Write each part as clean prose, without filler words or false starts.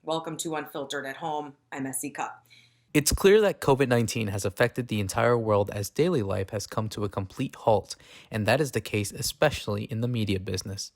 Welcome to Unfiltered at Home. I'm Essie Cup. It's clear that COVID-19 has affected the entire world as daily life has come to a complete halt, and that is the case especially in the media business.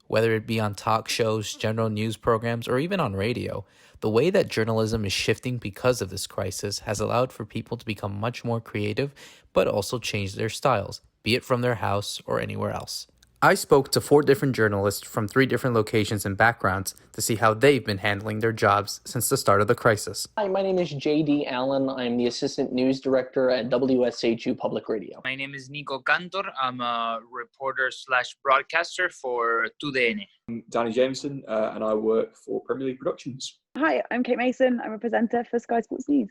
Whether it be on talk shows, general news programs, or even on radio, the way that journalism is shifting because of this crisis has allowed for people to become much more creative, but also change their styles, be it from their house or anywhere else. I spoke to 4 different journalists from 3 different locations and backgrounds to see how they've been handling their jobs since the start of the crisis. Hi, my name is J.D. Allen. I'm the Assistant News Director at WSHU Public Radio. My name is Nico Cantor. I'm a reporter/broadcaster for TUDN. I'm Danny Jamieson, and I work for Premier League Productions. Hi, I'm Kate Mason. I'm a presenter for Sky Sports News.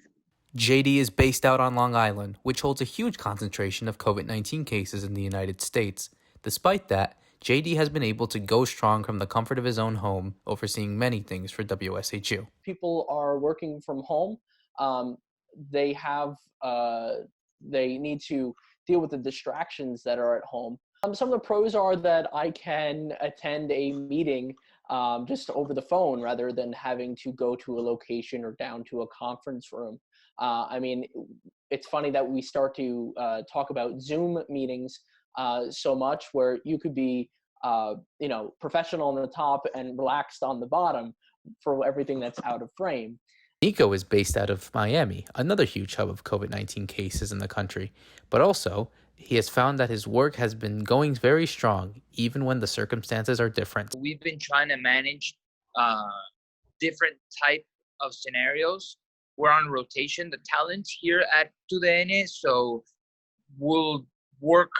JD is based out on Long Island, which holds a huge concentration of COVID-19 cases in the United States. Despite that, JD has been able to go strong from the comfort of his own home, overseeing many things for WSHU. People are working from home. They need to deal with the distractions that are at home. Some of the pros are that I can attend a meeting just over the phone rather than having to go to a location or down to a conference room. It's funny that we start to talk about Zoom meetings so much, where you could be professional on the top and relaxed on the bottom for everything that's out of frame. Nico is based out of Miami, another huge hub of COVID-19 cases in the country, but also he has found that his work has been going very strong, even when the circumstances are different. We've been trying to manage different type of scenarios. We're on rotation, the talent here at TUDN, so we'll work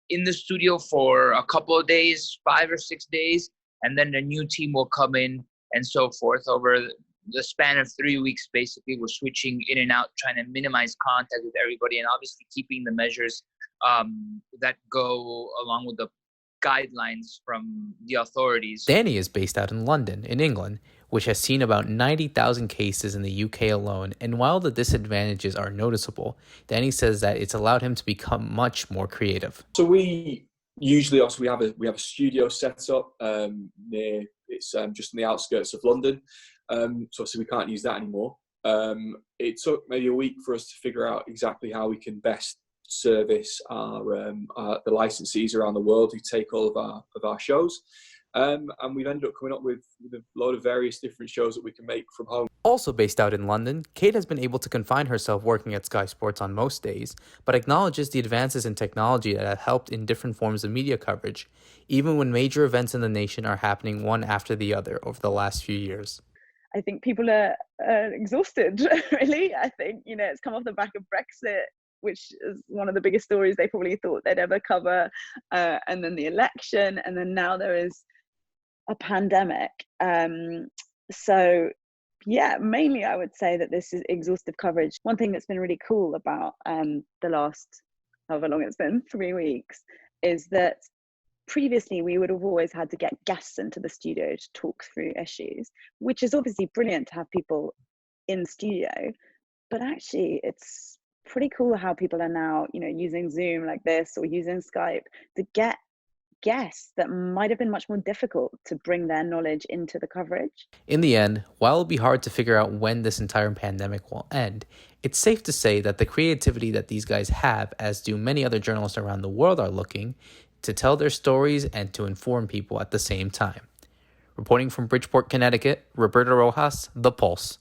in the studio for a couple of days, 5 or 6 days, and then the new team will come in and so forth. Over the span of 3 weeks, basically, we're switching in and out, trying to minimize contact with everybody, and obviously keeping the measures that go along with the guidelines from the authorities. Danny is based out in London, in England, which has seen about 90,000 cases in the UK alone, and while the disadvantages are noticeable, Danny says that it's allowed him to become much more creative. So we usually also we have a studio set up near just on the outskirts of London. So obviously we can't use that anymore. It took maybe a week for us to figure out exactly how we can best service the licensees around the world who take all of our shows. And we've ended up coming up with a load of various different shows that we can make from home. Also based out in London, Kate has been able to confine herself working at Sky Sports on most days, but acknowledges the advances in technology that have helped in different forms of media coverage, even when major events in the nation are happening one after the other over the last few years. I think people are exhausted, really. I think, it's come off the back of Brexit, which is one of the biggest stories they probably thought they'd ever cover, and then the election, and then now there is a pandemic. Mainly I would say that this is exhaustive coverage. One thing that's been really cool about the last, however long it's been, 3 weeks, is that previously we would have always had to get guests into the studio to talk through issues, which is obviously brilliant to have people in studio, but actually it's pretty cool how people are now, using Zoom like this or using Skype to get guests that might have been much more difficult to bring their knowledge into the coverage. In the end, while it'll be hard to figure out when this entire pandemic will end, it's safe to say that the creativity that these guys have, as do many other journalists around the world, are looking to tell their stories and to inform people at the same time. Reporting from Bridgeport, Connecticut, Roberto Rojas, The Pulse.